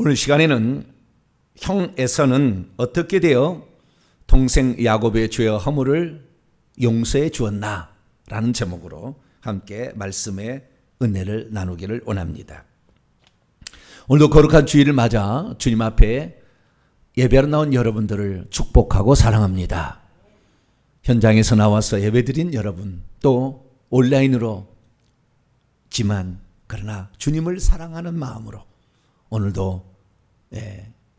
오늘 시간에는 형 에서는 어떻게 되어 동생 야곱의 죄와 허물을 용서해 주었나 라는 제목으로 함께 말씀의 은혜를 나누기를 원합니다. 오늘도 거룩한 주일을 맞아 주님 앞에 예배로 나온 여러분들을 축복하고 사랑합니다. 현장에서 나와서 예배드린 여러분, 또 온라인으로 지만 그러나 주님을 사랑하는 마음으로 오늘도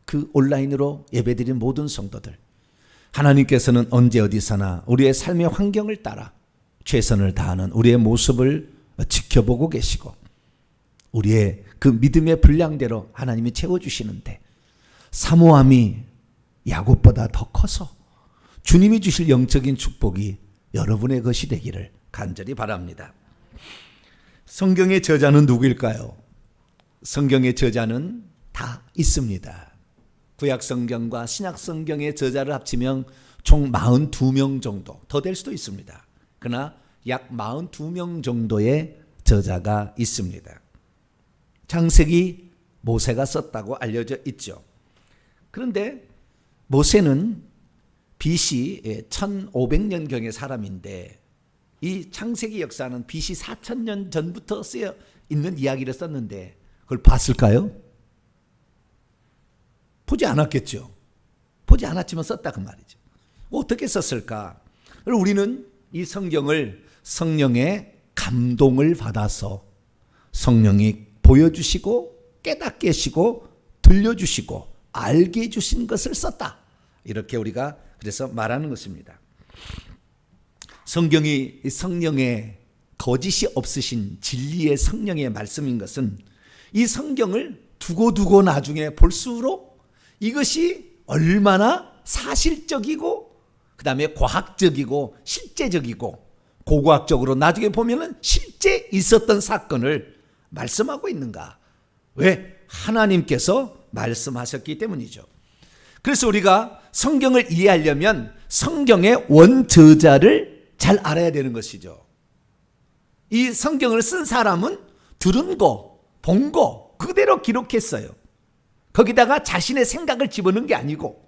그 온라인으로 예배드린 모든 성도들, 하나님께서는 언제 어디서나 우리의 삶의 환경을 따라 최선을 다하는 우리의 모습을 지켜보고 계시고 우리의 그 믿음의 분량대로 하나님이 채워주시는데 사모함이 야곱보다 더 커서 주님이 주실 영적인 축복이 여러분의 것이 되기를 간절히 바랍니다. 성경의 저자는 누구일까요? 성경의 저자는 다 있습니다. 구약 성경과 신약 성경의 저자를 합치면 총 42명 정도, 더 될 수도 있습니다. 그러나 약 42명 정도의 저자가 있습니다. 창세기 모세가 썼다고 알려져 있죠. 그런데 모세는 BC 1500년경의 사람인데 이 창세기 역사는 BC 4000년 전부터 쓰여 있는 이야기를 썼는데 그걸 봤을까요? 보지 않았겠죠. 보지 않았지만 썼다 그 말이죠. 어떻게 썼을까? 우리는 이 성경을 성령의 감동을 받아서 성령이 보여주시고 깨닫게 하시고 들려주시고 알게 해주신 것을 썼다. 이렇게 우리가 그래서 말하는 것입니다. 성경이 성령의 거짓이 없으신 진리의 성령의 말씀인 것은 이 성경을 두고 나중에 볼수록 이것이 얼마나 사실적이고 그 다음에 과학적이고 실제적이고 고고학적으로 나중에 보면은 실제 있었던 사건을 말씀하고 있는가? 왜? 하나님께서 말씀하셨기 때문이죠. 그래서 우리가 성경을 이해하려면 성경의 원저자를 잘 알아야 되는 것이죠. 이 성경을 쓴 사람은 들은 거, 본 거 그대로 기록했어요. 거기다가 자신의 생각을 집어넣은 게 아니고,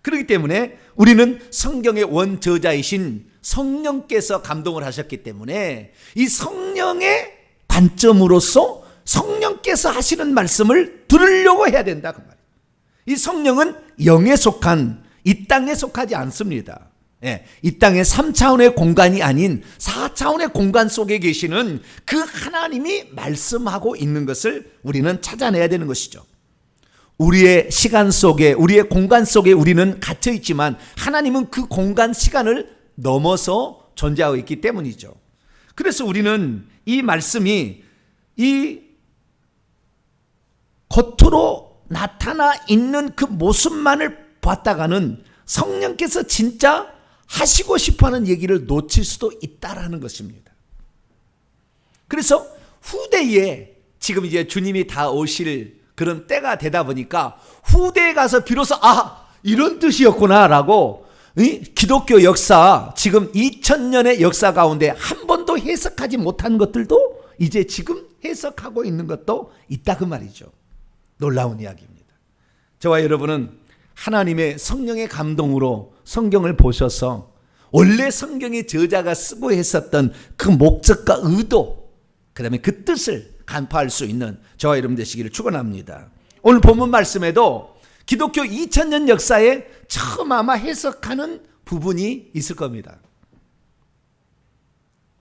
그렇기 때문에 우리는 성경의 원저자이신 성령께서 감동을 하셨기 때문에 이 성령의 관점으로서 성령께서 하시는 말씀을 들으려고 해야 된다 그 말이에요. 이 성령은 영에 속한 이 땅에 속하지 않습니다. 이 땅의 3차원의 공간이 아닌 4차원의 공간 속에 계시는 그 하나님이 말씀하고 있는 것을 우리는 찾아내야 되는 것이죠. 우리의 시간 속에, 우리의 공간 속에 우리는 갇혀 있지만 하나님은 그 공간 시간을 넘어서 존재하고 있기 때문이죠. 그래서 우리는 이 말씀이 이 겉으로 나타나 있는 그 모습만을 봤다가는 성령께서 진짜 하시고 싶어하는 얘기를 놓칠 수도 있다라는 것입니다. 그래서 후대에 지금 이제 주님이 다 오실 그런 때가 되다 보니까 후대에 가서 비로소 이런 뜻이었구나라고 기독교 역사 지금 2000년의 역사 가운데 한 번도 해석하지 못한 것들도 이제 지금 해석하고 있는 것도 있다 그 말이죠. 놀라운 이야기입니다. 저와 여러분은 하나님의 성령의 감동으로 성경을 보셔서 원래 성경의 저자가 쓰고 했었던 그 목적과 의도, 그 다음에 그 뜻을 간파할 수 있는 저와 여러분 되시기를 축원합니다. 오늘 본문 말씀에도 기독교 2000년 역사에 처음 아마 해석하는 부분이 있을 겁니다.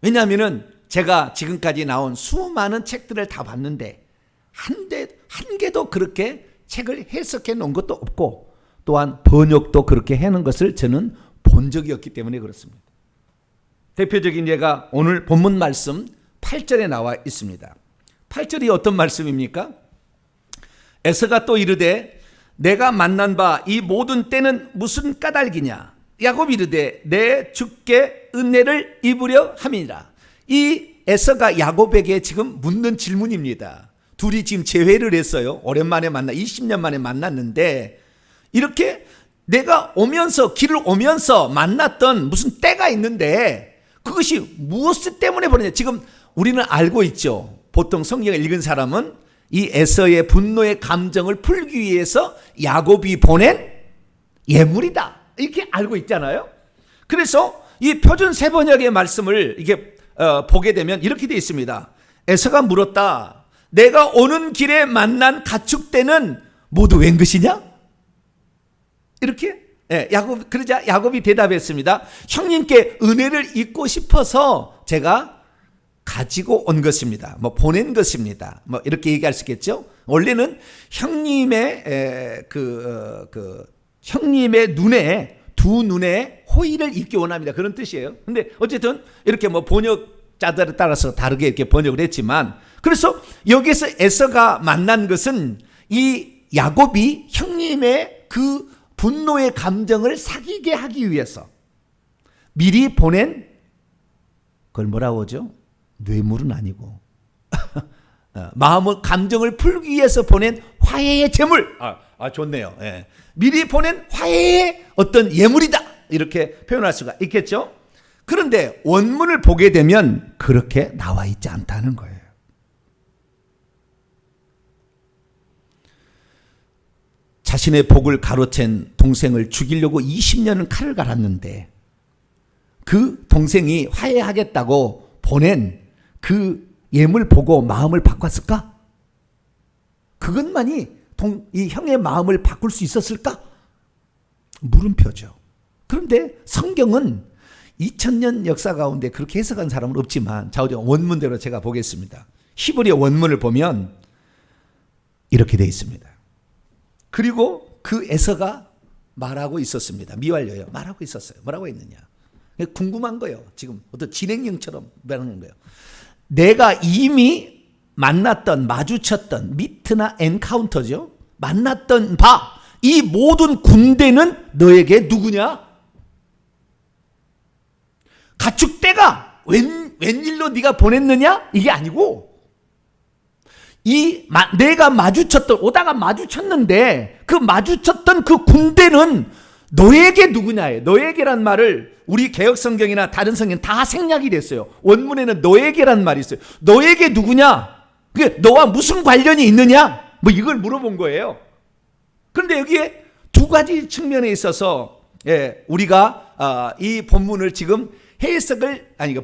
왜냐하면 제가 지금까지 나온 수많은 책들을 다 봤는데 한 개도 그렇게 책을 해석해 놓은 것도 없고 또한 번역도 그렇게 해놓은 것을 저는 본 적이 없기 때문에 그렇습니다. 대표적인 예가 오늘 본문 말씀 8절에 나와 있습니다. 8절이 어떤 말씀입니까? 에서가 또 이르되 내가 만난 바 이 모든 때는 무슨 까닭이냐? 야곱이 이르되 내 주께 은혜를 입으려 함이니라. 이 에서가 야곱에게 지금 묻는 질문입니다. 둘이 지금 재회를 했어요. 오랜만에 20년 만에 만났는데 이렇게 내가 길을 오면서 만났던 무슨 때가 있는데 그것이 무엇 때문에 벌어졌냐? 지금 우리는 알고 있죠. 보통 성경을 읽은 사람은 이 에서의 분노의 감정을 풀기 위해서 야곱이 보낸 예물이다. 이렇게 알고 있잖아요. 그래서 이 표준 세번역의 말씀을 이게 보게 되면 이렇게 되어 있습니다. 에서가 물었다. 내가 오는 길에 만난 가축대는 모두 웬 것이냐? 이렇게 그러자 야곱이 대답했습니다. 형님께 은혜를 입고 싶어서 제가 가지고 온 것입니다. 보낸 것입니다. 이렇게 얘기할 수 있겠죠. 원래는 형님의 형님의 눈에 두 눈에 호의를 입기 원합니다. 그런 뜻이에요. 근데 어쨌든 이렇게 번역자들에 따라서 다르게 이렇게 번역을 했지만, 그래서 여기서 에서가 만난 것은 이 야곱이 형님의 그 분노의 감정을 사귀게 하기 위해서 미리 보낸, 그걸 뭐라고 하죠? 뇌물은 아니고 마음의 감정을 풀기 위해서 보낸 화해의 제물. 좋네요. 미리 보낸 화해의 어떤 예물이다, 이렇게 표현할 수가 있겠죠. 그런데 원문을 보게 되면 그렇게 나와 있지 않다는 거예요. 자신의 복을 가로챈 동생을 죽이려고 20년은 칼을 갈았는데 그 동생이 화해하겠다고 보낸 그 예물 보고 마음을 바꿨을까? 그것만이 이 형의 마음을 바꿀 수 있었을까? 물음표죠. 그런데 성경은 2000년 역사 가운데 그렇게 해석한 사람은 없지만, 자, 원문대로 제가 보겠습니다. 히브리어 원문을 보면 이렇게 되어 있습니다. 그리고 그 에서가 말하고 있었습니다. 미완료예요. 말하고 있었어요. 뭐라고 했느냐? 궁금한 거예요. 지금 어떤 진행형처럼 말하는 거예요. 내가 이미 만났던, 마주쳤던, 미트나 엔카운터죠. 만났던 바, 이 모든 군대는 너에게 누구냐? 가축대가 웬일로 네가 보냈느냐? 이게 아니고, 내가 오다가 마주쳤는데 그 마주쳤던 그 군대는 너에게 누구냐예요. 너에게란 말을 우리 개혁성경이나 다른 성경 다 생략이 됐어요. 원문에는 너에게란 말이 있어요. 너에게 누구냐? 그게 너와 무슨 관련이 있느냐? 이걸 물어본 거예요. 그런데 여기에 두 가지 측면에 있어서 우리가 이 본문을 지금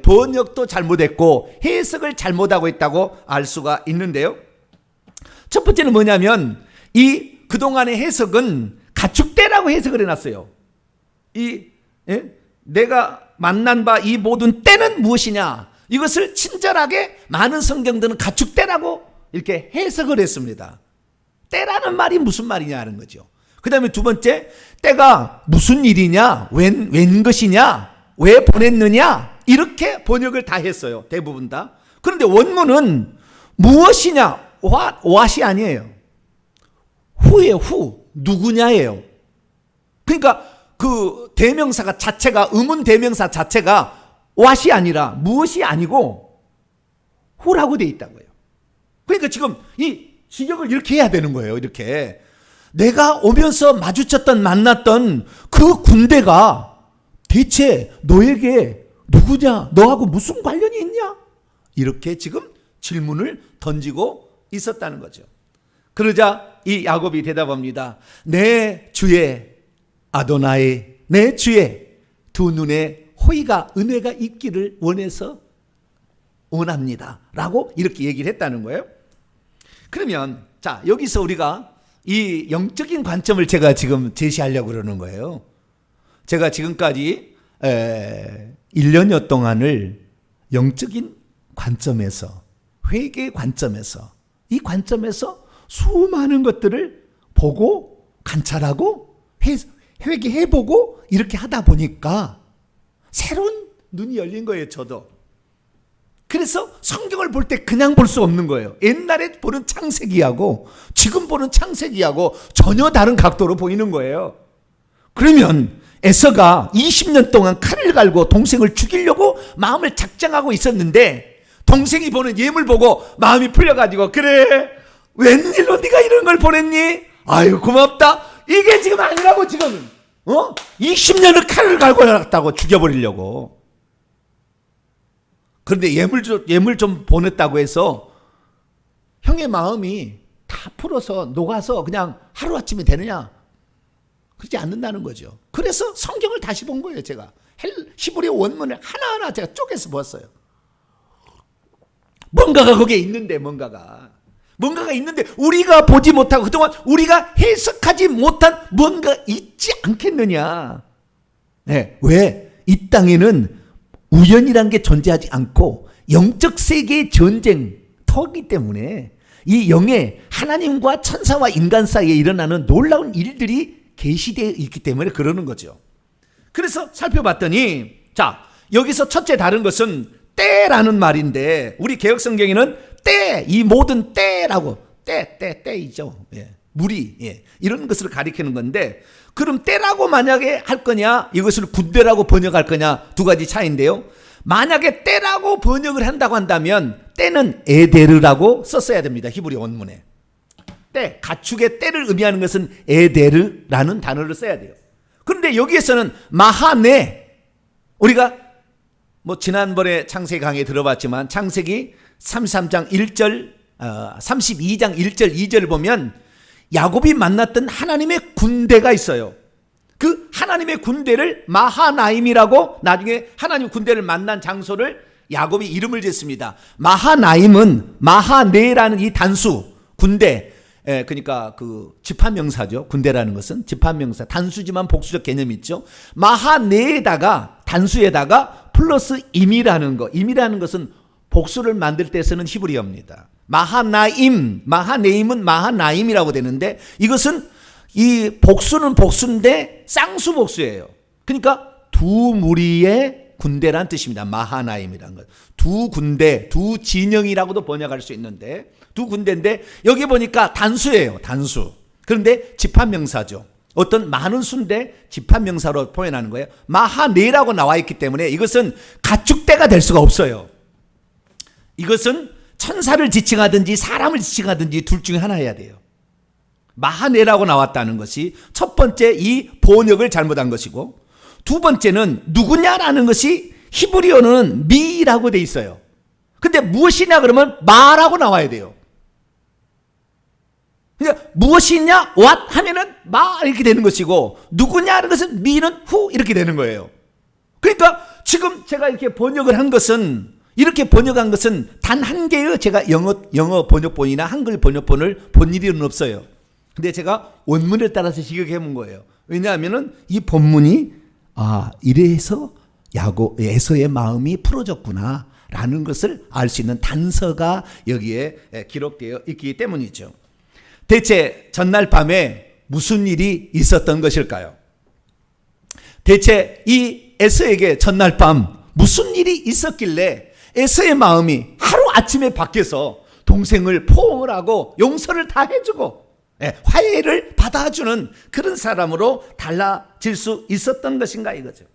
번역도 잘못했고 해석을 잘못하고 있다고 알 수가 있는데요. 첫 번째는 뭐냐면 그동안의 해석은 가축대라고 해석을 해놨어요. 내가 만난 바 이 모든 때는 무엇이냐? 이것을 친절하게 많은 성경들은 가축대라고 이렇게 해석을 했습니다. 때라는 말이 무슨 말이냐 하는 거죠. 그 다음에 두 번째, 때가 무슨 일이냐? 웬 것이냐? 왜 보냈느냐? 이렇게 번역을 다 했어요. 대부분 다. 그런데 원문은 무엇이냐? what이 아니에요. who예요. who. 누구냐예요. 그러니까 그 대명사가 자체가, 의문 대명사 자체가 what이 아니라 무엇이 아니고 who라고 돼 있다고요. 그러니까 지금 이 직역을 이렇게 해야 되는 거예요. 이렇게. 내가 오면서 만났던 그 군대가 대체 너에게 누구냐? 너하고 무슨 관련이 있냐? 이렇게 지금 질문을 던지고 있었다는 거죠. 그러자 이 야곱이 대답합니다. 내 주의 아도나이, 내 주의 두 눈에 호의가, 은혜가 있기를 원합니다. 라고 이렇게 얘기를 했다는 거예요. 그러면 자, 여기서 우리가 이 영적인 관점을 제가 지금 제시하려고 그러는 거예요. 제가 지금까지 1년여 동안을 영적인 관점에서, 회개 관점에서, 이 관점에서 수많은 것들을 보고 관찰하고 회개해보고 이렇게 하다 보니까 새로운 눈이 열린 거예요. 저도. 그래서 성경을 볼 때 그냥 볼 수 없는 거예요. 옛날에 보는 창세기하고 지금 보는 창세기하고 전혀 다른 각도로 보이는 거예요. 그러면 에서가 20년 동안 칼을 갈고 동생을 죽이려고 마음을 작정하고 있었는데 동생이 보는 예물 보고 마음이 풀려가지고, 그래, 웬일로 네가 이런 걸 보냈니? 아유, 고맙다. 이게 지금 아니라고. 지금 20년을 칼을 갈고 나갔다고, 죽여버리려고. 그런데 예물 좀 보냈다고 해서 형의 마음이 다 풀어서 녹아서 그냥 하루아침에 되느냐? 그렇지 않는다는 거죠. 그래서 성경을 다시 본 거예요. 제가 히브리어 원문을 하나하나 제가 쪼개서 보았어요. 뭔가가 거기에 있는데, 뭔가가 있는데 우리가 보지 못하고 그동안 우리가 해석하지 못한 뭔가 있지 않겠느냐. 네, 왜? 이 땅에는 우연이란 게 존재하지 않고 영적 세계의 전쟁터이기 때문에 이 영의 하나님과 천사와 인간 사이에 일어나는 놀라운 일들이 계시되어 있기 때문에 그러는 거죠. 그래서 살펴봤더니, 자, 여기서 첫째 다른 것은 때라는 말인데, 우리 개혁성경에는 때, 이 모든 때라고, 때이죠. 예. 무리, 예. 이런 것을 가리키는 건데, 그럼 때라고 만약에 할 거냐, 이것을 군대라고 번역할 거냐, 두 가지 차이인데요. 만약에 때라고 번역을 한다고 한다면 때는 에데르라고 썼어야 됩니다. 히브리 원문에. 때, 가축의 때를 의미하는 것은 에데르라는 단어를 써야 돼요. 그런데 여기에서는 마하네, 우리가 뭐 지난번에 창세기 강의에 들어봤지만 창세기 33장 1절, 32장 1절 2절을 보면 야곱이 만났던 하나님의 군대가 있어요. 그 하나님의 군대를 마하나임이라고, 나중에 하나님 군대를 만난 장소를 야곱이 이름을 짓습니다. 마하나임은 마하네라는 이 단수, 군대, 그러니까 그 집합명사죠. 군대라는 것은 집합명사, 단수지만 복수적 개념이 있죠. 마하네에다가, 단수에다가 플러스 임이라는 거, 임이라는 것은 복수를 만들 때 쓰는 히브리어입니다. 마하네임은 마하나임이라고 되는데, 이것은 이 복수는 복수인데 쌍수복수예요. 그러니까 두 무리의 군대란 뜻입니다. 마하나임이라는 것. 두 군대, 두 진영이라고도 번역할 수 있는데, 두 군대인데 여기 보니까 단수예요. 단수. 그런데 집합명사죠. 어떤 많은 수인데 집합명사로 표현하는 거예요. 마하네라고 나와 있기 때문에 이것은 가축대가 될 수가 없어요. 이것은 천사를 지칭하든지 사람을 지칭하든지 둘 중에 하나여야 돼요. 마하네라고 나왔다는 것이 첫 번째, 이 번역을 잘못한 것이고, 두 번째는 누구냐라는 것이 히브리어는 미라고 돼 있어요. 근데 무엇이냐 그러면 마라고 나와야 돼요. 그러니까 무엇이냐 what 하면은 마 이렇게 되는 것이고, 누구냐는 것은 미는 who 이렇게 되는 거예요. 그러니까 지금 제가 이렇게 번역을 한 것은, 이렇게 번역한 것은 단 한 개의 제가 영어 번역본이나 한글 번역본을 본 일은 없어요. 근데 제가 원문을 따라서 시각해 본 거예요. 왜냐하면은 이 본문이 이래서 에서의 마음이 풀어졌구나 라는 것을 알 수 있는 단서가 여기에 기록되어 있기 때문이죠. 대체 전날 밤에 무슨 일이 있었던 것일까요? 대체 이 에서에게 전날 밤 무슨 일이 있었길래 에서의 마음이 하루아침에 바뀌어서 동생을 포옹을 하고 용서를 다 해주고 화해를 받아주는 그런 사람으로 달라질 수 있었던 것인가 이거죠.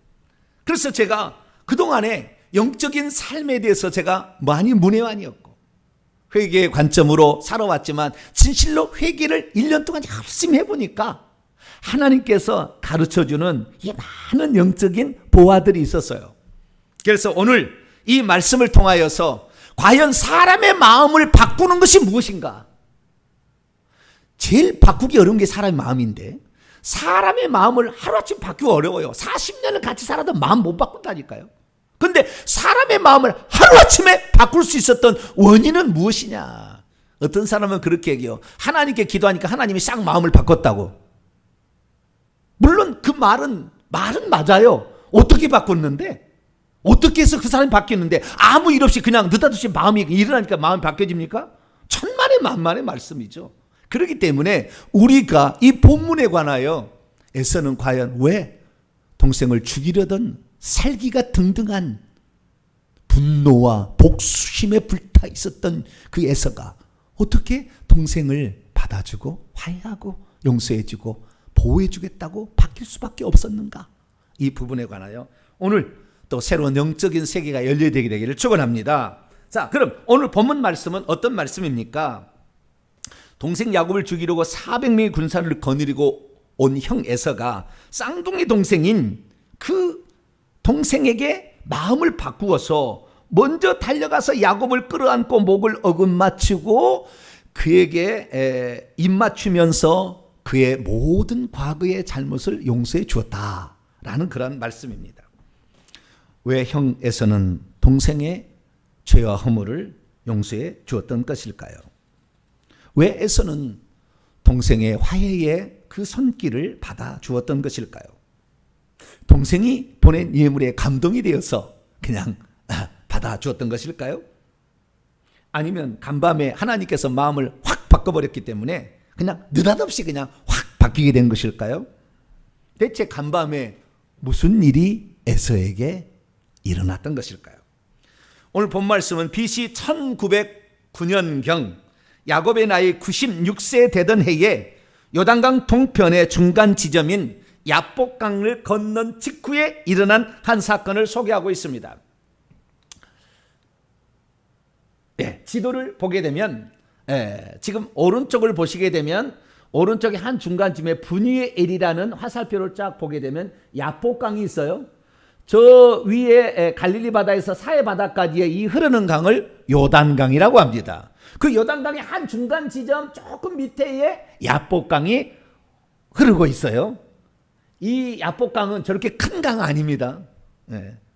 그래서 제가 그동안에 영적인 삶에 대해서 제가 많이 문외한이었고 회개의 관점으로 살아왔지만, 진실로 회개를 1년 동안 열심히 해보니까 하나님께서 가르쳐주는 이 많은 영적인 보화들이 있었어요. 그래서 오늘 이 말씀을 통하여서 과연 사람의 마음을 바꾸는 것이 무엇인가? 제일 바꾸기 어려운 게 사람의 마음인데, 사람의 마음을 하루아침 바꾸기 어려워요. 40년을 같이 살아도 마음 못 바꾼다니까요. 근데 사람의 마음을 하루아침에 바꿀 수 있었던 원인은 무엇이냐? 어떤 사람은 그렇게 얘기해요. 하나님께 기도하니까 하나님이 싹 마음을 바꿨다고. 물론 그 말은 맞아요. 어떻게 바꿨는데? 어떻게 해서 그 사람이 바뀌었는데 아무 일 없이 그냥 느닷없이 마음이 일어나니까 마음이 바뀌어집니까? 천만의 만만의 말씀이죠. 그렇기 때문에 우리가 이 본문에 관하여 에서는 과연 왜 동생을 죽이려던 살기가 등등한 분노와 복수심에 불타 있었던 그 에서가 어떻게 동생을 받아주고 화해하고 용서해주고 보호해주겠다고 바뀔 수밖에 없었는가? 이 부분에 관하여 오늘 또 새로운 영적인 세계가 열려되게 되기를 축원합니다. 자, 그럼 오늘 본문 말씀은 어떤 말씀입니까? 동생 야곱을 죽이려고 400명의 군사를 거느리고 온 형 에서가 쌍둥이 동생인 그 동생에게 마음을 바꾸어서 먼저 달려가서 야곱을 끌어안고 목을 어긋맞추고 그에게 입맞추면서 그의 모든 과거의 잘못을 용서해 주었다라는 그런 말씀입니다. 왜 형 에서는 동생의 죄와 허물을 용서해 주었던 것일까요? 왜 에서는 동생의 화해의 그 손길을 받아 주었던 것일까요? 동생이 보낸 예물에 감동이 되어서 그냥 받아 주었던 것일까요? 아니면 간밤에 하나님께서 마음을 확 바꿔버렸기 때문에 그냥 느닷없이 그냥 확 바뀌게 된 것일까요? 대체 간밤에 무슨 일이 에서에게 일어났던 것일까요? 오늘 본 말씀은 BC 1909년경 야곱의 나이 96세 되던 해에 요단강 동편의 중간 지점인 야복강을 건넌 직후에 일어난 한 사건을 소개하고 있습니다. 지도를 보게 되면 지금 오른쪽을 보시게 되면 오른쪽에 한 중간쯤에 분위엘이라는 화살표를 쫙 보게 되면 야복강이 있어요. 저 위에 갈릴리 바다에서 사해 바다까지의 이 흐르는 강을 요단강이라고 합니다. 그 요단강의 한 중간 지점 조금 밑에에 야복강이 흐르고 있어요. 이 야복강은 저렇게 큰 강 아닙니다.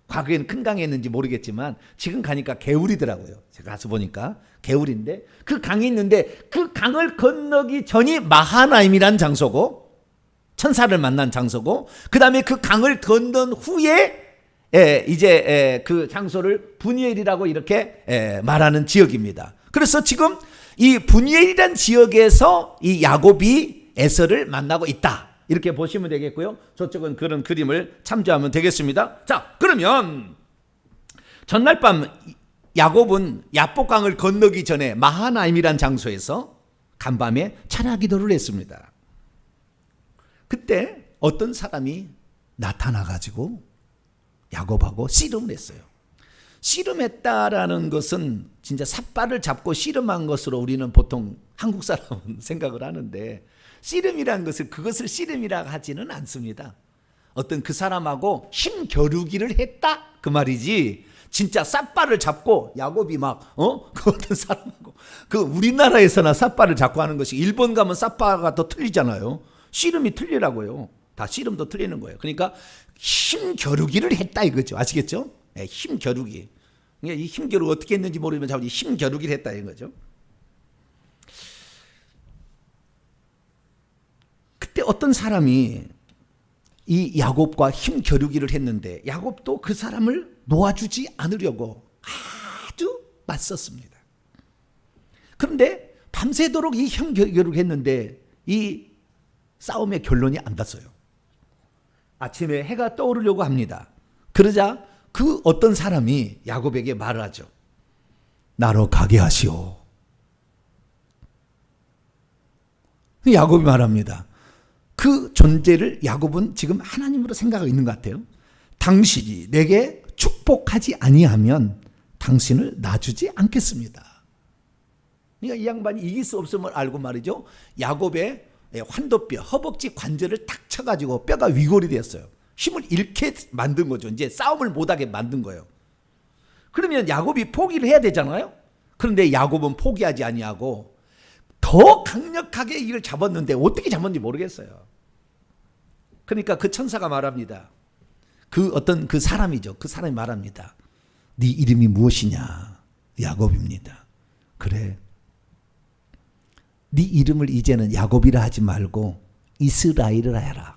과거에는 큰 강이었는지 모르겠지만 지금 가니까 개울이더라고요. 제가 가서 보니까 개울인데 그 강이 있는데 그 강을 건너기 전이 마하나임이라는 장소고 천사를 만난 장소고 그 다음에 그 강을 건넌 후에 이제 그 장소를 분이엘이라고 이렇게 말하는 지역입니다. 그래서 지금 이 분이엘이라는 지역에서 이 야곱이 에서를 만나고 있다. 이렇게 보시면 되겠고요. 저쪽은 그런 그림을 참조하면 되겠습니다. 자, 그러면 전날 밤 야곱은 야복강을 건너기 전에 마하나임이라는 장소에서 간밤에 찬양 기도를 했습니다. 그때 어떤 사람이 나타나가지고 야곱하고 씨름을 했어요. 씨름했다라는 것은 진짜 삿발을 잡고 씨름한 것으로 우리는 보통 한국 사람은 생각을 하는데 씨름이라는 것을 그것을 씨름이라 하지는 않습니다. 어떤 그 사람하고 힘겨루기를 했다 그 말이지 진짜 삿발을 잡고 야곱이 막 그 어떤 사람하고 그 우리나라에서나 삿발을 잡고 하는 것이 일본 가면 삿발가 더 틀리잖아요. 씨름이 틀리라고요. 다 씨름도 틀리는 거예요. 그러니까 힘겨루기를 했다 이거죠. 아시겠죠? 네, 힘겨루기. 이 힘겨루기 어떻게 했는지 모르지만 자꾸 힘겨루기를 했다 이거죠. 그때 어떤 사람이 이 야곱과 힘겨루기를 했는데 야곱도 그 사람을 놓아주지 않으려고 아주 맞섰습니다. 그런데 밤새도록 이 힘겨루기를 했는데 이 싸움의 결론이 안 났어요. 아침에 해가 떠오르려고 합니다. 그러자 그 어떤 사람이 야곱에게 말을 하죠. 나로 가게 하시오. 야곱이 말합니다. 그 존재를 야곱은 지금 하나님으로 생각하고 있는 것 같아요. 당신이 내게 축복하지 아니하면 당신을 놔주지 않겠습니다. 그러니까 이 양반이 이길 수 없음을 알고 말이죠. 야곱의 환도뼈, 허벅지 관절을 탁 쳐가지고 뼈가 위골이 되었어요. 힘을 잃게 만든 거죠. 이제 싸움을 못하게 만든 거예요. 그러면 야곱이 포기를 해야 되잖아요. 그런데 야곱은 포기하지 아니하고 더 강력하게 이걸 잡았는데 어떻게 잡았는지 모르겠어요. 그러니까 그 천사가 말합니다. 그 어떤 그 사람이죠. 그 사람이 말합니다. 네 이름이 무엇이냐? 야곱입니다. 그래. 네 이름을 이제는 야곱이라 하지 말고 이스라엘이라 해라.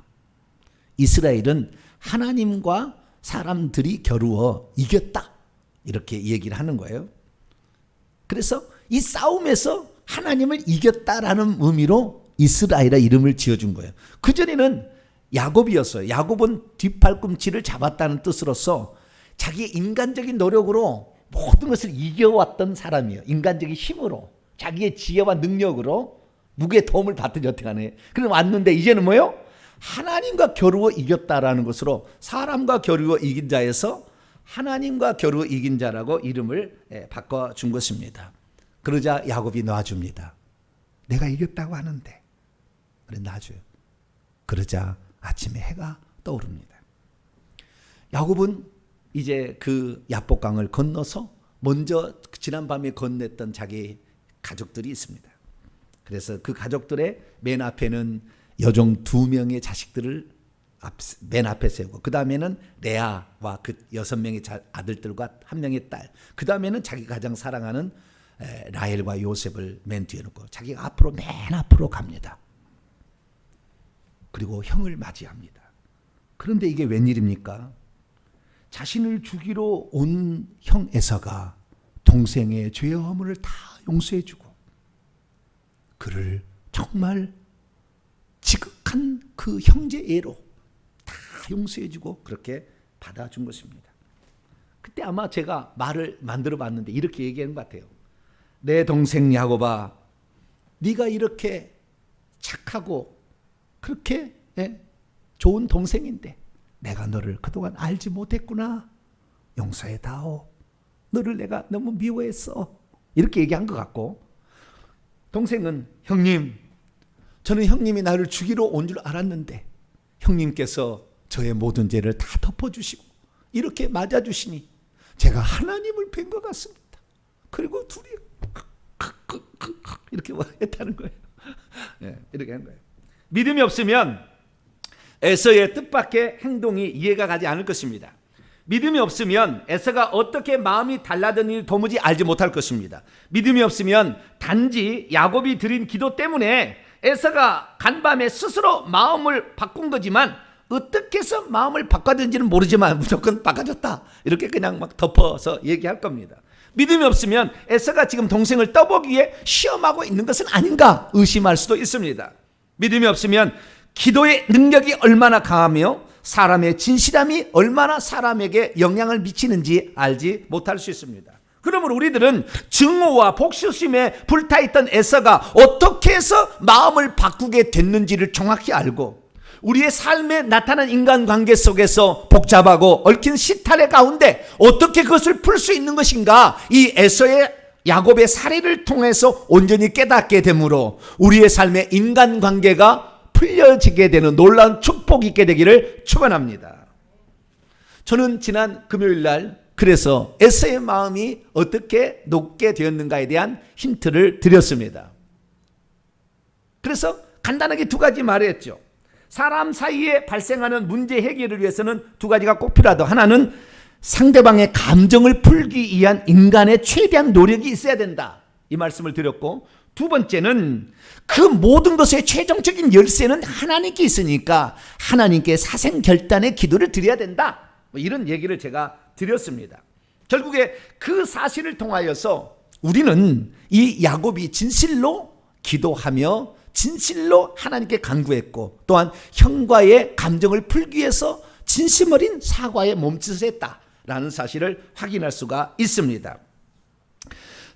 이스라엘은 하나님과 사람들이 겨루어 이겼다. 이렇게 얘기를 하는 거예요. 그래서 이 싸움에서 하나님을 이겼다라는 의미로 이스라엘의 이름을 지어준 거예요. 그전에는 야곱이었어요. 야곱은 뒷팔꿈치를 잡았다는 뜻으로서 자기의 인간적인 노력으로 모든 것을 이겨왔던 사람이에요. 인간적인 힘으로. 자기의 지혜와 능력으로 누구의 도움을 받든지 어떻게 하네. 그럼 왔는데 이제는 뭐예요? 하나님과 겨루어 이겼다라는 것으로 사람과 겨루어 이긴 자에서 하나님과 겨루어 이긴 자라고 이름을 바꿔준 것입니다. 그러자 야곱이 놔줍니다. 내가 이겼다고 하는데 그래 놔줘요. 그러자 아침에 해가 떠오릅니다. 야곱은 이제 그 야복강을 건너서 먼저 지난밤에 건넸던 자기 가족들이 있습니다. 그래서 그 가족들의 맨 앞에는 여종 2명의 자식들을 맨 앞에 세우고, 그 다음에는 레아와 그 6명의 아들들과 1명의 딸, 그 다음에는 자기가 가장 사랑하는 라헬과 요셉을 맨 뒤에 놓고 자기가 앞으로 맨 앞으로 갑니다. 그리고 형을 맞이합니다. 그런데 이게 웬일입니까? 자신을 죽이러 온 형 에서가 동생의 죄의 허물을 다 용서해주고 그를 정말 지극한 그 형제애로 다 용서해주고 그렇게 받아준 것입니다. 그때 아마 제가 말을 만들어 봤는데 이렇게 얘기하는 것 같아요. 내 동생 야곱아, 네가 이렇게 착하고 그렇게 좋은 동생인데 내가 너를 그동안 알지 못했구나. 용서해 다오. 너를 내가 너무 미워했어. 이렇게 얘기한 것 같고, 동생은 형님, 저는 형님이 나를 죽이러 온 줄 알았는데 형님께서 저의 모든 죄를 다 덮어주시고 이렇게 맞아주시니 제가 하나님을 뵌 것 같습니다. 그리고 둘이 이렇게 했다는 거예요. 이렇게 한 거예요. 믿음이 없으면 에서의 뜻밖의 행동이 이해가 가지 않을 것입니다. 믿음이 없으면 에서가 어떻게 마음이 달라졌는지 도무지 알지 못할 것입니다. 믿음이 없으면 단지 야곱이 드린 기도 때문에 에서가 간밤에 스스로 마음을 바꾼 거지만 어떻게 해서 마음을 바꿔든지는 모르지만 무조건 바꿔줬다. 이렇게 그냥 막 덮어서 얘기할 겁니다. 믿음이 없으면 에서가 지금 동생을 떠보기 위해 시험하고 있는 것은 아닌가 의심할 수도 있습니다. 믿음이 없으면 기도의 능력이 얼마나 강하며 사람의 진실함이 얼마나 사람에게 영향을 미치는지 알지 못할 수 있습니다. 그러므로 우리들은 증오와 복수심에 불타있던 에서가 어떻게 해서 마음을 바꾸게 됐는지를 정확히 알고 우리의 삶에 나타난 인간관계 속에서 복잡하고 얽힌 시탈의 가운데 어떻게 그것을 풀 수 있는 것인가, 이 에서의 야곱의 사례를 통해서 온전히 깨닫게 되므로 우리의 삶의 인간관계가 풀려지게 되는 놀라운 축복이 있게 되기를 축원합니다. 저는 지난 금요일 날 그래서 에서의 마음이 어떻게 녹게 되었는가에 대한 힌트를 드렸습니다. 그래서 간단하게 2가지 말했죠. 사람 사이에 발생하는 문제 해결을 위해서는 2가지가 꼭 필요하다. 하나는 상대방의 감정을 풀기 위한 인간의 최대한 노력이 있어야 된다. 이 말씀을 드렸고, 2번째는 그 모든 것의 최종적인 열쇠는 하나님께 있으니까 하나님께 사생결단의 기도를 드려야 된다. 이런 얘기를 제가 드렸습니다. 결국에 그 사실을 통하여서 우리는 이 야곱이 진실로 기도하며 진실로 하나님께 간구했고 또한 형과의 감정을 풀기 위해서 진심 어린 사과에 몸짓을 했다라는 사실을 확인할 수가 있습니다.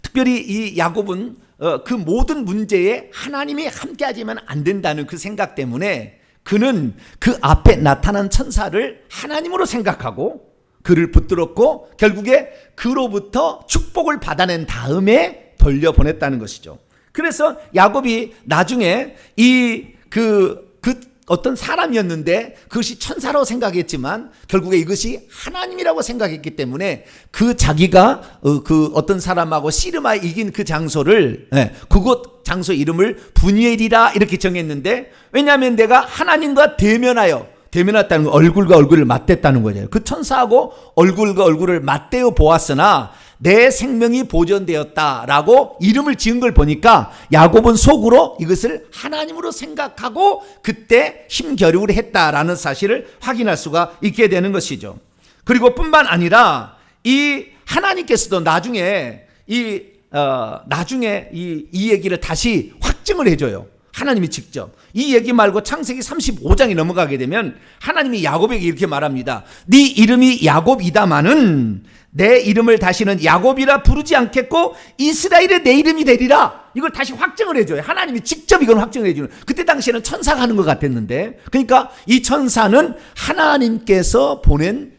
특별히 이 야곱은 그 모든 문제에 하나님이 함께하지만 안 된다는 그 생각 때문에 그는 그 앞에 나타난 천사를 하나님으로 생각하고 그를 붙들었고 결국에 그로부터 축복을 받아낸 다음에 돌려보냈다는 것이죠. 그래서 야곱이 나중에 그 어떤 사람이었는데 그것이 천사라고 생각했지만 결국에 이것이 하나님이라고 생각했기 때문에 그 자기가 그 어떤 사람하고 씨름하여 이긴 그 장소를 그곳 장소 이름을 분이엘이라 이렇게 정했는데, 왜냐하면 내가 하나님과 대면했다는 거, 얼굴과 얼굴을 맞댔다는 거죠. 그 천사하고 얼굴과 얼굴을 맞대어 보았으나 내 생명이 보존되었다라고 이름을 지은 걸 보니까 야곱은 속으로 이것을 하나님으로 생각하고 그때 힘겨루기를 했다라는 사실을 확인할 수가 있게 되는 것이죠. 그리고 뿐만 아니라 이 하나님께서도 나중에 이 얘기를 다시 확증을 해줘요. 하나님이 직접. 이 얘기 말고 창세기 35장에 넘어가게 되면 하나님이 야곱에게 이렇게 말합니다. 네 이름이 야곱이다마는 내 이름을 다시는 야곱이라 부르지 않겠고 이스라엘의 내 이름이 되리라. 이걸 다시 확증을 해줘요. 하나님이 직접 이걸 확증을 해주는. 그때 당시에는 천사가 하는 것 같았는데, 그러니까 이 천사는 하나님께서 보낸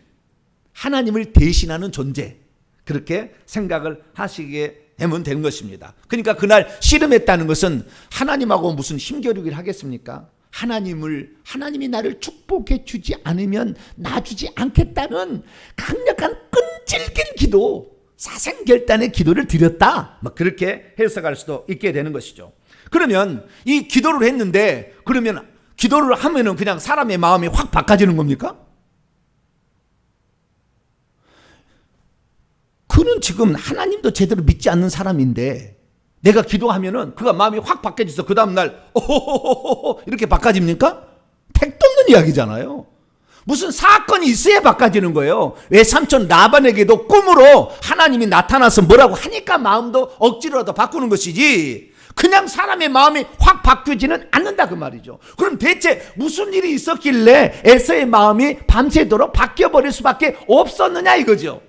하나님을 대신하는 존재, 그렇게 생각을 하시게 되면 되는 것입니다. 그러니까 그날 씨름했다는 것은 하나님하고 무슨 힘겨루기를 하겠습니까? 하나님이 나를 축복해 주지 않으면 놔주지 않겠다는 강력한 끈질긴 기도, 사생결단의 기도를 드렸다. 막 그렇게 해석할 수도 있게 되는 것이죠. 그러면 이 기도를 했는데 그러면 기도를 하면은 그냥 사람의 마음이 확 바꿔지는 겁니까? 그는 지금 하나님도 제대로 믿지 않는 사람인데 내가 기도하면은 그가 마음이 확 바뀌어져서 그 다음날 오호호호호 이렇게 바꿔집니까? 택도 없는 이야기잖아요. 무슨 사건이 있어야 바꿔지는 거예요. 외삼촌 라반에게도 꿈으로 하나님이 나타나서 뭐라고 하니까 마음도 억지로라도 바꾸는 것이지 그냥 사람의 마음이 확 바뀌지는 않는다 그 말이죠. 그럼 대체 무슨 일이 있었길래 에서의 마음이 밤새도록 바뀌어버릴 수밖에 없었느냐 이거죠.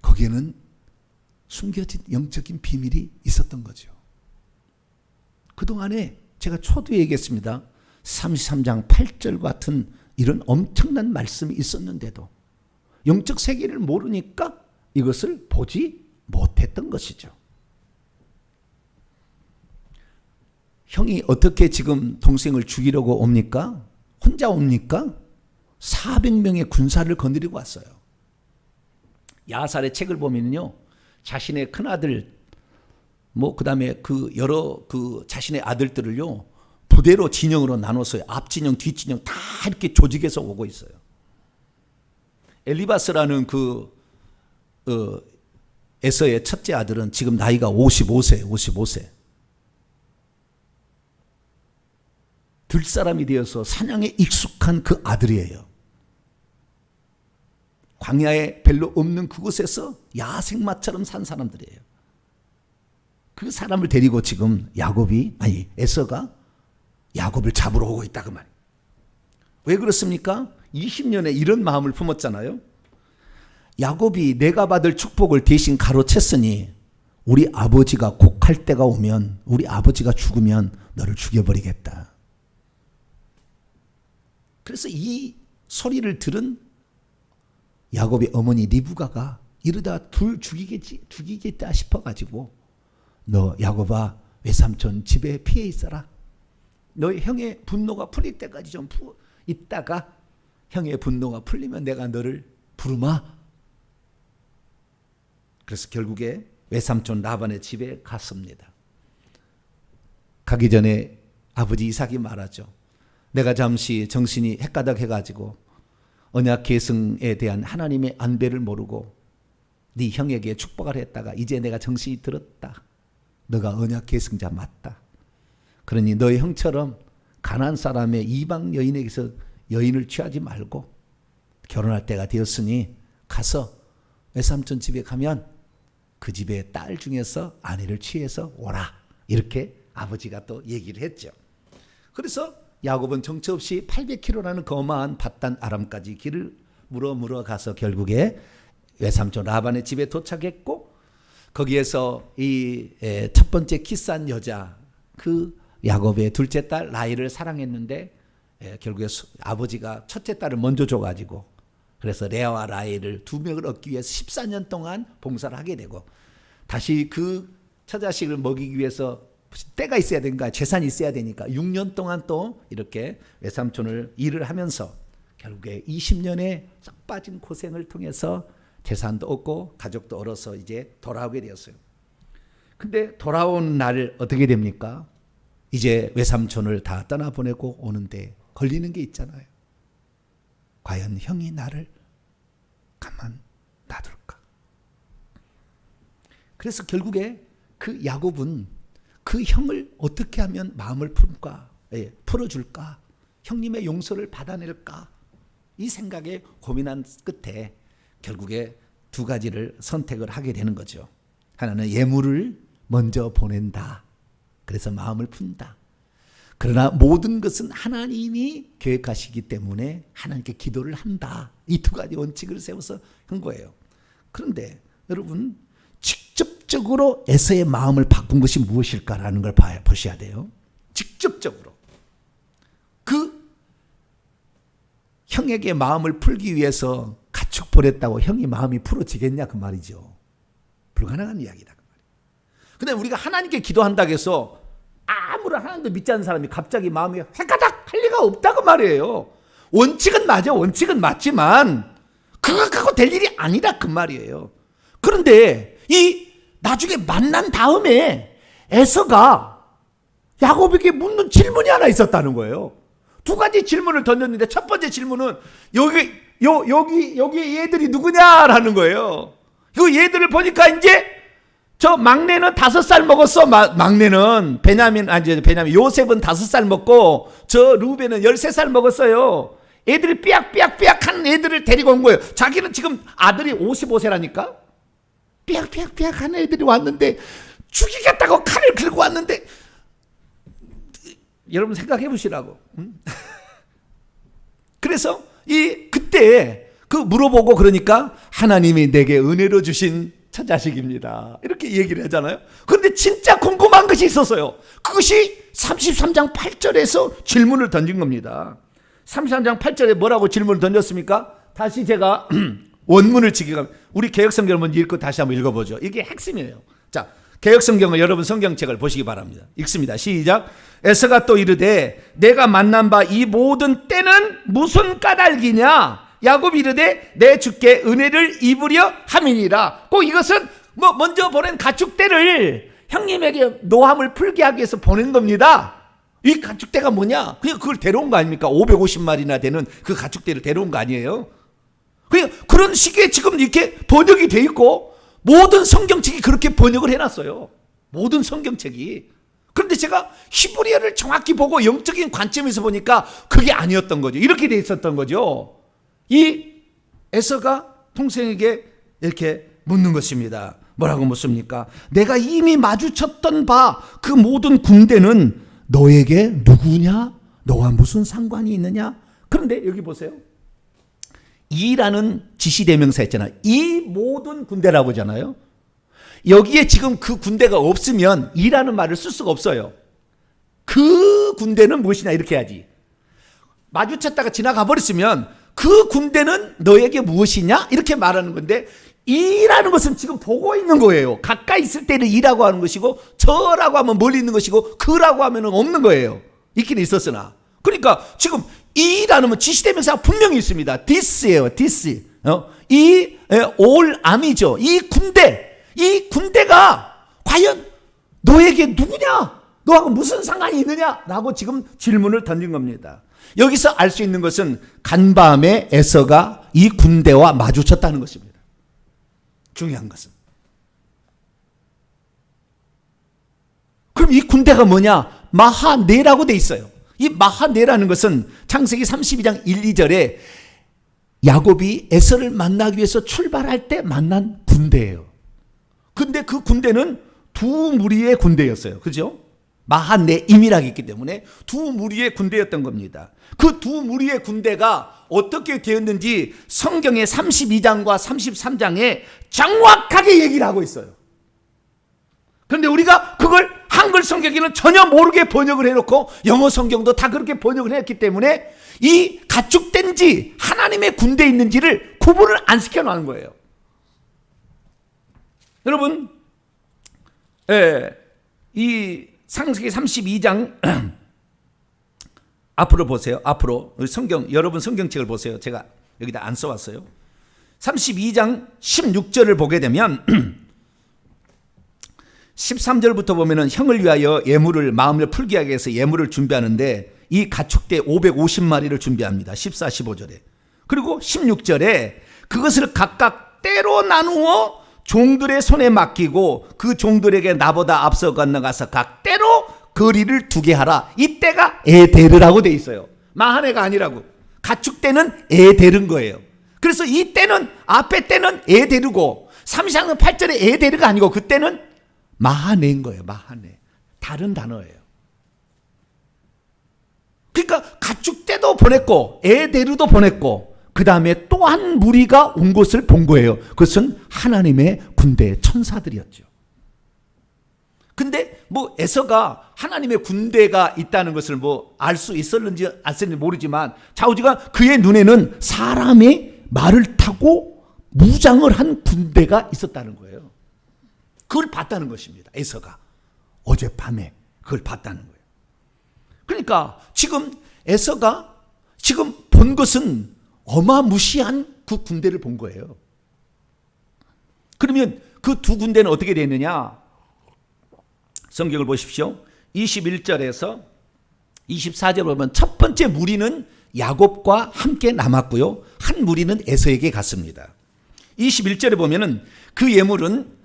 거기에는 숨겨진 영적인 비밀이 있었던 거죠. 그동안에 제가 초두에 얘기했습니다. 33장 8절 같은 이런 엄청난 말씀이 있었는데도 영적 세계를 모르니까 이것을 보지 못했던 것이죠. 형이 어떻게 지금 동생을 죽이려고 옵니까? 혼자 옵니까? 400명의 군사를 거느리고 왔어요. 야살의 책을 보면요, 자신의 큰아들 그다음에 여러 자신의 아들들을요 부대로 진영으로 나눠서 앞진영 뒷진영 다 이렇게 조직해서 오고 있어요. 엘리바스라는 에서의 첫째 아들은 지금 나이가 55세. 들사람이 되어서 사냥에 익숙한 그 아들이에요. 광야에 별로 없는 그곳에서 야생마처럼 산 사람들이에요. 그 사람을 데리고 지금 에서가 야곱을 잡으러 오고 있다 그 말이에요. 왜 그렇습니까? 20년에 이런 마음을 품었잖아요. 야곱이 내가 받을 축복을 대신 가로챘으니 우리 아버지가 곡할 때가 오면 우리 아버지가 죽으면 너를 죽여버리겠다. 그래서 이 소리를 들은 야곱의 어머니 리브가가 이러다 둘 죽이겠다 싶어가지고 너 야곱아 외삼촌 집에 피해 있어라. 너의 형의 분노가 풀릴 때까지 좀 있다가 형의 분노가 풀리면 내가 너를 부르마. 그래서 결국에 외삼촌 라반의 집에 갔습니다. 가기 전에 아버지 이삭이 말하죠. 내가 잠시 정신이 헷가닥해가지고 언약 계승에 대한 하나님의 안배를 모르고 네 형에게 축복을 했다가 이제 내가 정신이 들었다. 너가 언약 계승자 맞다. 그러니 너의 형처럼 가나안 사람의 이방 여인에게서 여인을 취하지 말고 결혼할 때가 되었으니 가서 외삼촌 집에 가면 그 집의 딸 중에서 아내를 취해서 오라. 이렇게 아버지가 또 얘기를 했죠. 그래서 야곱은 정처 없이 800km라는 거마한 밧단 아람까지 길을 물어 가서 결국에 외삼촌 라반의 집에 도착했고 거기에서 이 첫 번째 키스한 여자 그 야곱의 둘째 딸 라헬을 사랑했는데 결국에 아버지가 첫째 딸을 먼저 줘가지고 그래서 레아와 라헬을 두 명을 얻기 위해서 14년 동안 봉사를 하게 되고 다시 그 처자식을 먹이기 위해서 때가 있어야 되니까 재산이 있어야 되니까 6년 동안 또 이렇게 외삼촌을 일을 하면서 결국에 20년의 싹 빠진 고생을 통해서 재산도 얻고 가족도 얻어서 이제 돌아오게 되었어요. 근데 돌아온 날 어떻게 됩니까? 이제 외삼촌을 다 떠나보내고 오는데 걸리는 게 있잖아요. 과연 형이 나를 가만 놔둘까? 그래서 결국에 그 야곱은 그 형을 어떻게 하면 마음을 풀어줄까? 형님의 용서를 받아낼까? 이 생각에 고민한 끝에 결국에 두 가지를 선택을 하게 되는 거죠. 하나는 예물을 먼저 보낸다. 그래서 마음을 푼다. 그러나 모든 것은 하나님이 계획하시기 때문에 하나님께 기도를 한다. 이 두 가지 원칙을 세워서 한 거예요. 그런데 여러분 직접적으로 에서의 마음을 바꾼 것이 무엇일까라는 걸 보셔야 돼요. 직접적으로. 그 형에게 마음을 풀기 위해서 가축 보냈다고 형이 마음이 풀어지겠냐 그 말이죠. 불가능한 이야기다 그 말이에요. 근데 우리가 하나님께 기도한다고 해서 아무런 하나님도 믿지 않는 사람이 갑자기 마음이 헷가닥 할 리가 없다고 말이에요. 원칙은 맞아. 원칙은 맞지만 그거 갖고 될 일이 아니라 그 말이에요. 그런데 이 나중에 만난 다음에 에서가 야곱에게 묻는 질문이 하나 있었다는 거예요. 두 가지 질문을 던졌는데 첫 번째 질문은 여기 얘들이 누구냐라는 거예요. 그 얘들을 보니까 이제 저 막내는 5살 먹었어. 막내는 베냐민 요셉은 5살 먹고 저 루벤은 13살 먹었어요. 애들이 삐약삐약한 애들을 데리고 온 거예요. 자기는 지금 아들이 55세라니까 삐약삐약한 애들이 왔는데 죽이겠다고 칼을 들고 왔는데 여러분 생각해 보시라고. 그래서 그때 그 물어보고 그러니까 하나님이 내게 은혜로 주신 처자식입니다. 이렇게 얘기를 하잖아요. 그런데 진짜 궁금한 것이 있었어요. 그것이 33장 8절에서 질문을 던진 겁니다. 33장 8절에 뭐라고 질문을 던졌습니까? 다시 제가 원문을 지키고 우리 개혁성경을 먼저 읽고 다시 한번 읽어보죠. 이게 핵심이에요. 자, 개혁성경을 여러분 성경책을 보시기 바랍니다. 읽습니다. 시작. 에서가 또 이르되 내가 만난 바 이 모든 때는 무슨 까닭이냐? 야곱이 이르되 내 주께 은혜를 입으려 함이니라. 꼭 이것은 먼저 보낸 가축 때를 형님에게 노함을 풀게 하기 위해서 보낸 겁니다. 이 가축대가 뭐냐? 그냥 그걸 데려온 거 아닙니까? 550마리나 되는 그 가축대를 데려온 거 아니에요? 그런 식의 지금 이렇게 번역이 돼 있고 모든 성경책이 그렇게 번역을 해놨어요. 모든 성경책이. 그런데 제가 히브리어를 정확히 보고 영적인 관점에서 보니까 그게 아니었던 거죠. 이렇게 돼 있었던 거죠. 이 에서가 동생에게 이렇게 묻는 것입니다. 뭐라고 묻습니까? 내가 이미 마주쳤던 바 그 모든 군대는 너에게 누구냐? 너와 무슨 상관이 있느냐? 그런데 여기 보세요. 이라는 지시대명사 있잖아요. 이 모든 군대라고 하잖아요. 여기에 지금 그 군대가 없으면 이라는 말을 쓸 수가 없어요. 그 군대는 무엇이냐 이렇게 해야지. 마주쳤다가 지나가 버렸으면 그 군대는 너에게 무엇이냐 이렇게 말하는 건데 이라는 것은 지금 보고 있는 거예요. 가까이 있을 때는 이라고 하는 것이고 저라고 하면 멀리 있는 것이고 그라고 하면 없는 거예요. 있긴 있었으나. 그러니까 지금 이라는 지시대명사가 분명히 있습니다. this예요. this. 이 all 암이죠. 이 군대가 과연 너에게 누구냐? 너하고 무슨 상관이 있느냐라고 지금 질문을 던진 겁니다. 여기서 알 수 있는 것은 간밤에 에서가 이 군대와 마주쳤다는 것입니다. 중요한 것은. 그럼 이 군대가 뭐냐? 마하네라고 돼 있어요. 이 마하네라는 것은 창세기 32장 1, 2절에 야곱이 에서를 만나기 위해서 출발할 때 만난 군대예요. 근데 그 군대는 두 무리의 군대였어요. 그죠? 마하네임이라고 있기 때문에 두 무리의 군대였던 겁니다. 그 두 무리의 군대가 어떻게 되었는지 성경의 32장과 33장에 정확하게 얘기를 하고 있어요. 그런데 우리가 그걸 한글 성경에는 전혀 모르게 번역을 해놓고 영어 성경도 다 그렇게 번역을 했기 때문에 이 가축된지 하나님의 군대에 있는지를 구분을 안 시켜놓은 거예요. 여러분, 이 창세기 32장 앞으로 보세요. 앞으로 여러분 성경책을 보세요. 제가 여기다 안 써왔어요. 32장 16절을 보게 되면 13절부터 보면은 형을 위하여 예물을 마음을 풀게 하기 위해서 예물을 준비하는데 이 가축대 550마리를 준비합니다. 14, 15절에. 그리고 16절에 그것을 각각 때로 나누어 종들의 손에 맡기고 그 종들에게 나보다 앞서 건너가서 각 때로 거리를 두게 하라. 이 때가 에데르라고 돼 있어요. 마하네가 아니라고. 가축대는 에데르인 거예요. 그래서 이 때는 앞에 때는 에데르고 32장 8절에 에데르가 아니고 그때는 마하네인 거예요. 마하네. 다른 단어예요. 그러니까 가축대도 보냈고 에데르도 보냈고 그 다음에 또 한 무리가 온 것을 본 거예요. 그것은 하나님의 군대 천사들이었죠. 근데 에서가 하나님의 군대가 있다는 것을 알 수 있었는지 안 있었는지 모르지만 좌우지가 그의 눈에는 사람이 말을 타고 무장을 한 군대가 있었다는 거예요. 그걸 봤다는 것입니다. 에서가 어젯밤에 그걸 봤다는 거예요. 그러니까 지금 에서가 지금 본 것은 어마무시한 그 군대를 본 거예요. 그러면 그 두 군대는 어떻게 됐느냐? 성경을 보십시오. 21절에서 24절을 보면 첫 번째 무리는 야곱과 함께 남았고요. 한 무리는 에서에게 갔습니다. 21절에 보면은 그 예물은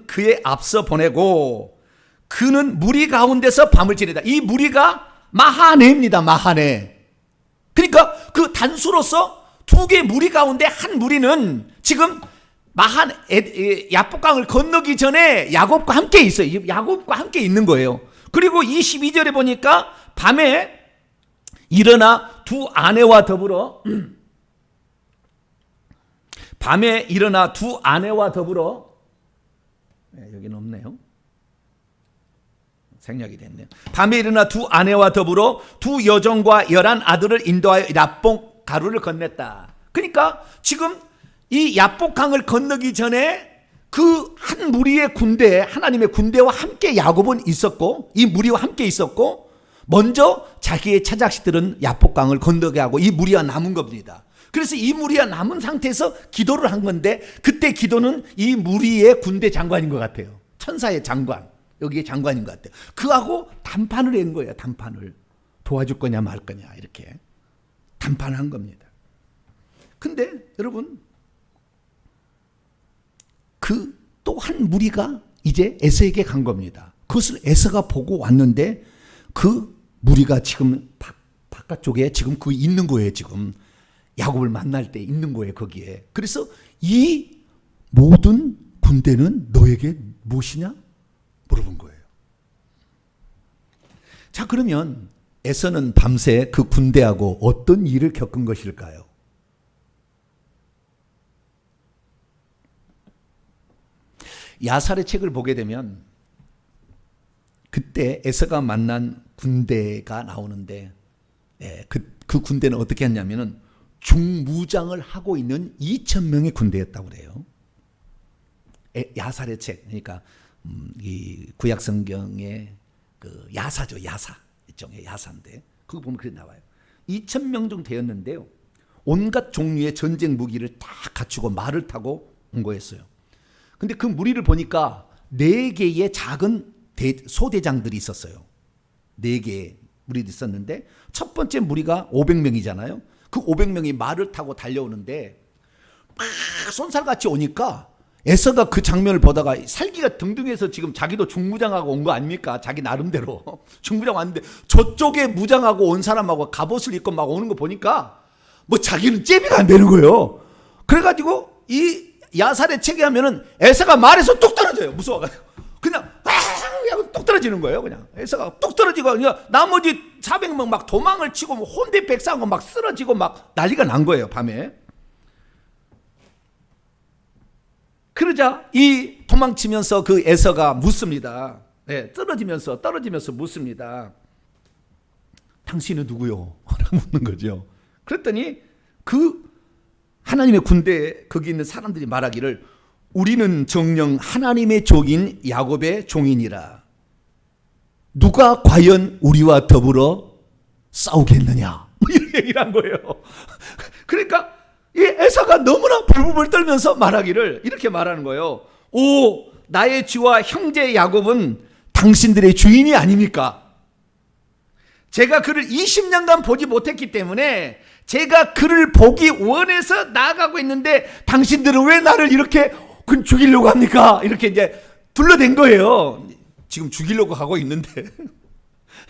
그의 앞서 보내고 그는 무리 가운데서 밤을 지내다. 이 무리가 마하네입니다. 마하네. 그러니까 그 단수로서 두 개의 무리 가운데 한 무리는 지금 야복강을 건너기 전에 야곱과 함께 있어요. 야곱과 함께 있는 거예요. 그리고 22절에 보니까 밤에 일어나 두 아내와 더불어 여기는 없네요. 생략이 됐네요. 밤에 일어나 두 아내와 더불어 두 여종과 11 아들을 인도하여 야복 가루를 건넸다. 그러니까 지금 이 야복강을 건너기 전에 그 한 무리의 군대, 하나님의 군대와 함께 야곱은 있었고 이 무리와 함께 있었고 먼저 자기의 차작식들은 야복강을 건너게 하고 이 무리와 남은 겁니다. 그래서 이 무리와 남은 상태에서 기도를 한 건데 그때 기도는 이 무리의 군대 장관인 것 같아요. 천사의 장관, 여기에 장관인 것 같아요. 그하고 담판을 한 거예요. 담판을 도와줄 거냐 말 거냐 이렇게 담판한 겁니다. 근데 여러분 그 또 한 무리가 이제 에서에게 간 겁니다. 그것을 에서가 보고 왔는데 그 무리가 지금 바깥쪽에 지금 그 있는 거예요. 지금 야곱을 만날 때 있는 거예요. 거기에. 그래서 이 모든 군대는 너에게 무엇이냐? 물어본 거예요. 자, 그러면 에서는 밤새 그 군대하고 어떤 일을 겪은 것일까요? 야살의 책을 보게 되면 그때 에서가 만난 군대가 나오는데 그 군대는 어떻게 했냐면은 중무장을 하고 있는 2,000명의 군대였다고 그래요. 야살의 책, 그러니까 이 구약 성경의 그 야사죠, 야사 일종의 야사인데 그거 보면 그렇게 나와요. 2,000명 정도 되었는데요. 온갖 종류의 전쟁 무기를 다 갖추고 말을 타고 온 거였어요. 근데 그 무리를 보니까 4개의 작은 소대장들이 있었어요. 4개의 무리도 있었는데 첫 번째 무리가 500명이잖아요. 그 500명이 말을 타고 달려오는데 막 쏜살같이 오니까 에서가 그 장면을 보다가 살기가 등등해서 지금 자기도 중무장하고 온 거 아닙니까? 자기 나름대로 중무장 왔는데 저쪽에 무장하고 온 사람하고 갑옷을 입고 막 오는 거 보니까 뭐 자기는 잽이가 안 되는 거예요. 그래가지고 이 야살의 책에 하면은 에서가 말에서 뚝 떨어져요. 무서워가지고 그냥 뚝 떨어지는 거예요. 그냥 에서가 뚝 떨어지고 그냥 나머지 400명 막 도망을 치고 뭐 혼대백사하고 막 쓰러지고 막 난리가 난 거예요. 밤에. 그러자 이 도망치면서 그 에서가 묻습니다. 떨어지면서 묻습니다. 당신은 누구요? 라고 묻는 거죠. 그랬더니 그 하나님의 군대에 거기 있는 사람들이 말하기를 우리는 정녕 하나님의 종인 야곱의 종이니라. 누가 과연 우리와 더불어 싸우겠느냐? 이렇게 얘기를 한 거예요. 그러니까 이 에서가 너무나 벌벌 떨면서 말하기를 이렇게 말하는 거예요. 오, 나의 주와 형제 야곱은 당신들의 주인이 아닙니까? 제가 그를 20년간 보지 못했기 때문에 제가 그를 보기 원해서 나아가고 있는데 당신들은 왜 나를 이렇게 죽이려고 합니까? 이렇게 이제 둘러댄 거예요. 지금 죽이려고 하고 있는데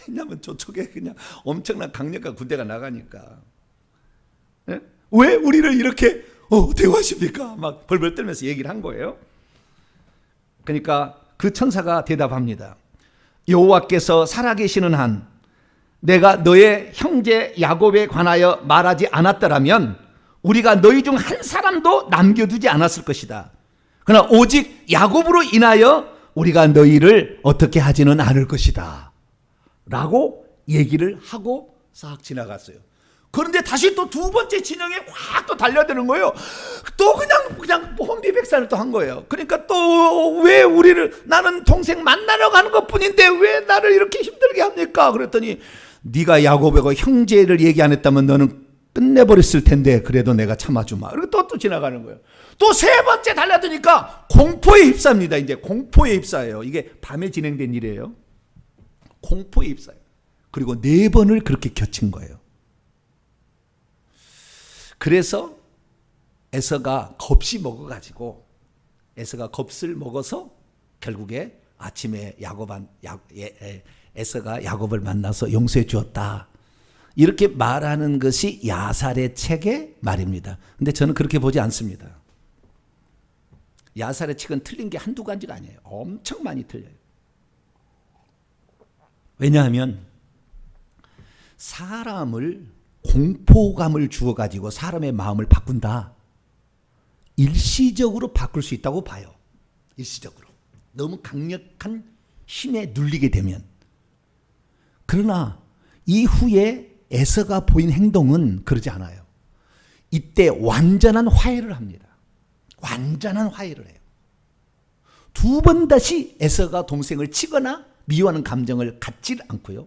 왜냐하면 저쪽에 그냥 엄청난 강력한 군대가 나가니까 왜 우리를 이렇게 대화하십니까? 막 벌벌 떨면서 얘기를 한 거예요. 그러니까 그 천사가 대답합니다. 여호와께서 살아계시는 한 내가 너의 형제 야곱에 관하여 말하지 않았더라면 우리가 너희 중 한 사람도 남겨두지 않았을 것이다. 그러나 오직 야곱으로 인하여 우리가 너희를 어떻게 하지는 않을 것이다. 라고 얘기를 하고 싹 지나갔어요. 그런데 다시 또 두 번째 진영에 확 또 달려드는 거예요. 또 그냥 혼비백산을 또 한 거예요. 그러니까 또 왜 우리를 나는 동생 만나러 가는 것 뿐인데 왜 나를 이렇게 힘들게 합니까? 그랬더니 네가 야곱하고 형제를 얘기 안 했다면 너는 끝내버렸을 텐데 그래도 내가 참아주마. 그리고 또 지나가는 거예요. 또 세 번째 달라드니까 공포에 휩싸입니다. 이제 공포에 휩싸여요. 이게 밤에 진행된 일이에요. 공포에 휩싸여요. 그리고 네 번을 그렇게 겹친 거예요. 그래서 에서가 겁이 먹어가지고 에서가 겁을 먹어서 결국에 아침에 에서가 야곱을 만나서 용서해 주었다. 이렇게 말하는 것이 야살의 책의 말입니다. 근데 저는 그렇게 보지 않습니다. 야살의 책은 틀린 게 한두 가지가 아니에요. 엄청 많이 틀려요. 왜냐하면 사람을 공포감을 주어가지고 사람의 마음을 바꾼다. 일시적으로 바꿀 수 있다고 봐요. 일시적으로. 너무 강력한 힘에 눌리게 되면. 그러나 이후에 에서가 보인 행동은 그러지 않아요. 이때 완전한 화해를 합니다. 완전한 화해를 해요. 두 번 다시 에서가 동생을 치거나 미워하는 감정을 갖지 않고요.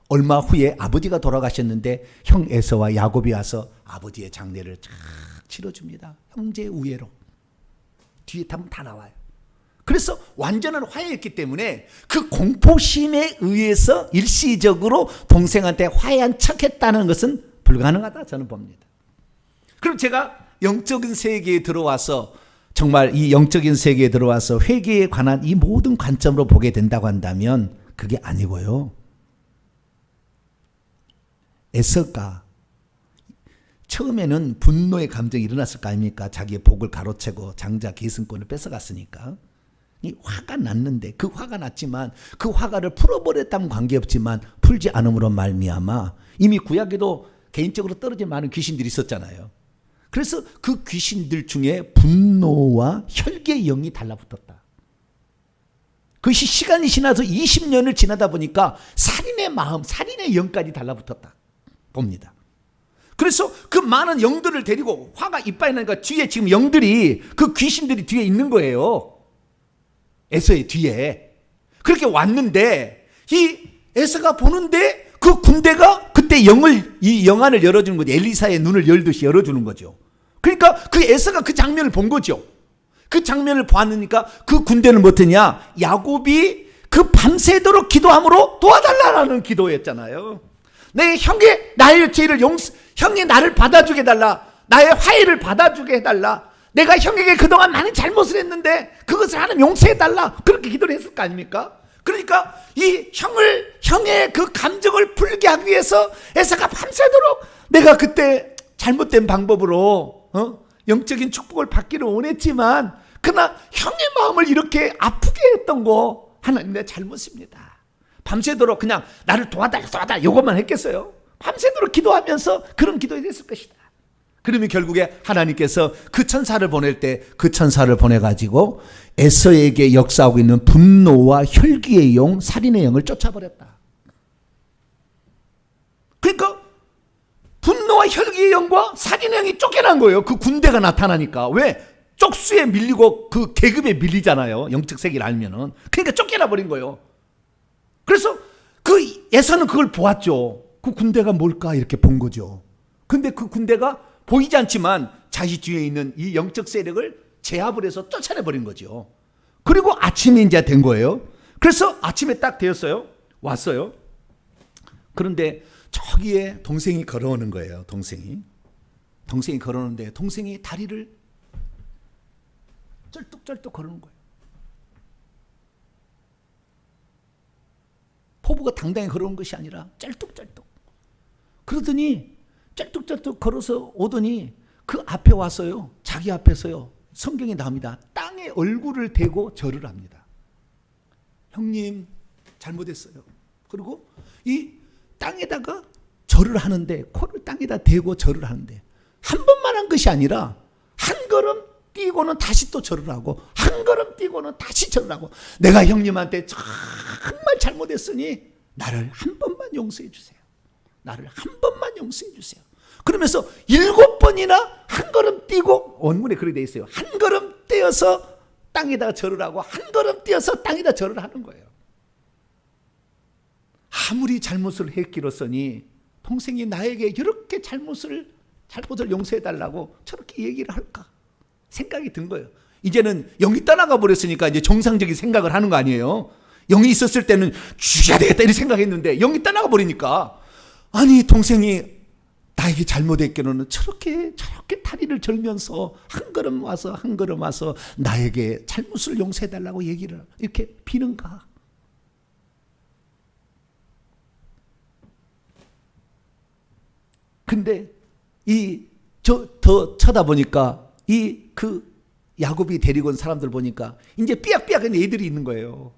얼마 후에 아버지가 돌아가셨는데 형 에서와 야곱이 와서 아버지의 장례를 쫙 치러줍니다. 형제 우애로. 뒤에 타면 다 나와요. 그래서 완전한 화해였기 때문에 그 공포심에 의해서 일시적으로 동생한테 화해한 척했다는 것은 불가능하다 저는 봅니다. 그럼 제가 영적인 세계에 들어와서 정말 이 영적인 세계에 들어와서 회개에 관한 이 모든 관점으로 보게 된다고 한다면 그게 아니고요. 에서가 처음에는 분노의 감정이 일어났을 거 아닙니까? 자기의 복을 가로채고 장자 계승권을 뺏어갔으니까. 이 화가 났는데 그 화가 났지만 그 화가를 풀어버렸다면 관계없지만 풀지 않음으로 말미암아 이미 구약에도 개인적으로 떨어질 많은 귀신들이 있었잖아요. 그래서 그 귀신들 중에 분노와 혈기의 영이 달라붙었다. 그것이 시간이 지나서 20년을 지나다 보니까 살인의 마음, 살인의 영까지 달라붙었다 봅니다. 그래서 그 많은 영들을 데리고 화가 이빨이 나니까 뒤에 지금 영들이 그 귀신들이 뒤에 있는 거예요. 에서의 뒤에. 그렇게 왔는데 이 에서가 보는데 그 군대가 그때 이 영안을 열어주는 거죠. 엘리사의 눈을 열듯이 열어주는 거죠. 그러니까 그 에서가 그 장면을 본 거죠. 그 장면을 보았으니까 그 군대는 뭐더냐? 야곱이 그 밤새도록 기도함으로 도와달라는 기도였잖아요. 내 형의 나의 죄를 형이 나를 받아주게 해달라. 나의 화해를 받아주게 해달라. 내가 형에게 그동안 많은 잘못을 했는데 그것을 하나님 용서해달라. 그렇게 기도를 했을 거 아닙니까? 그러니까 이 형의 그 감정을 풀게 하기 위해서 에서가 밤새도록 내가 그때 잘못된 방법으로 영적인 축복을 받기를 원했지만 그러나 형의 마음을 이렇게 아프게 했던 거 하나님의 잘못입니다. 밤새도록 그냥 나를 도와달라 이것만 했겠어요? 밤새도록 기도하면서 그런 기도가 됐을 것이다. 그러면 결국에 하나님께서 그 천사를 보낼 때 그 천사를 보내가지고 에서에게 역사하고 있는 분노와 혈기의 영, 살인의 영을 쫓아버렸다. 그러니까 분노와 혈기의 영과 살인의 영이 쫓겨난 거예요. 그 군대가 나타나니까. 왜? 쪽수에 밀리고 그 계급에 밀리잖아요. 영적 세계를 알면은. 그러니까 쫓겨나 버린 거예요. 그래서 그 에서는 그걸 보았죠. 그 군대가 뭘까 이렇게 본 거죠. 근데 그 군대가 보이지 않지만 자기 뒤에 있는 이 영적 세력을 제압을 해서 쫓아내버린 거죠. 그리고 아침이 이제 된 거예요. 그래서 아침에 딱 되었어요. 왔어요. 그런데 저기에 동생이 걸어오는 거예요. 동생이 걸어오는데 동생이 다리를 쩔뚝쩔뚝 걸어오는 거예요. 포부가 당당히 걸어오는 것이 아니라 쩔뚝쩔뚝. 그러더니 쩔뚝쩔뚝 걸어서 오더니 그 앞에 와서요. 자기 앞에서요. 성경에 나옵니다. 땅에 얼굴을 대고 절을 합니다. 형님 잘못했어요. 그리고 이 땅에다가 절을 하는데 코를 땅에다 대고 절을 하는데 한 번만 한 것이 아니라 한 걸음 뛰고는 다시 또 절을 하고 한 걸음 뛰고는 다시 절을 하고 내가 형님한테 정말 잘못했으니 나를 한 번만 용서해 주세요. 나를 한 번만 용서해 주세요. 그러면서 7번이나 한 걸음 뛰고 원문에 그렇게 되어 있어요. 한 걸음 떼어서 땅에다가 절을 하고 한 걸음 떼어서 땅에다 절을 하는 거예요. 아무리 잘못을 했기로서니 동생이 나에게 이렇게 잘못을 용서해달라고 저렇게 얘기를 할까 생각이 든 거예요. 이제는 영이 떠나가 버렸으니까 이제 정상적인 생각을 하는 거 아니에요. 영이 있었을 때는 죽여야 되겠다 이렇게 생각했는데 영이 떠나가 버리니까 아니 동생이 나에게 잘못했기로는 저렇게 다리를 절면서 한 걸음 와서 나에게 잘못을 용서해달라고 얘기를 이렇게 비는가. 근데 더 쳐다보니까 그 야곱이 데리고 온 사람들 보니까 이제 삐약삐약한 애들이 있는 거예요.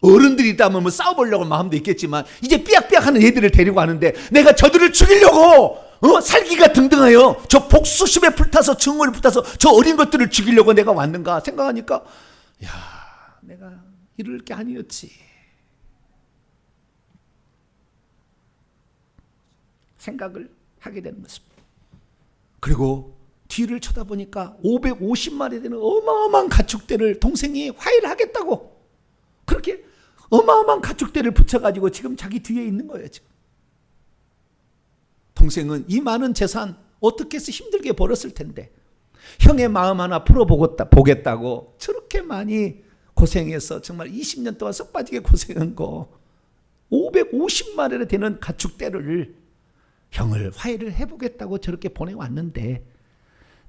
어른들이 있다면 뭐 싸워보려고 마음도 있겠지만 이제 삐약삐약하는 애들을 데리고 가는데 내가 저들을 죽이려고 살기가 등등하여 저 복수심에 불타서 증오에 불타서 저 어린 것들을 죽이려고 내가 왔는가 생각하니까 야 내가 이럴 게 아니었지 생각을 하게 되는 것입니다. 그리고 뒤를 쳐다보니까 550마리 되는 어마어마한 가축대를 동생이 화해를 하겠다고 그렇게 어마어마한 가축대를 붙여가지고 지금 자기 뒤에 있는 거예요. 지금 동생은 이 많은 재산 어떻게 해서 힘들게 벌었을 텐데 형의 마음 하나 풀어보겠다고 저렇게 많이 고생해서 정말 20년 동안 썩 빠지게 고생한 거 550마리나 되는 가축대를 형을 화해를 해보겠다고 저렇게 보내왔는데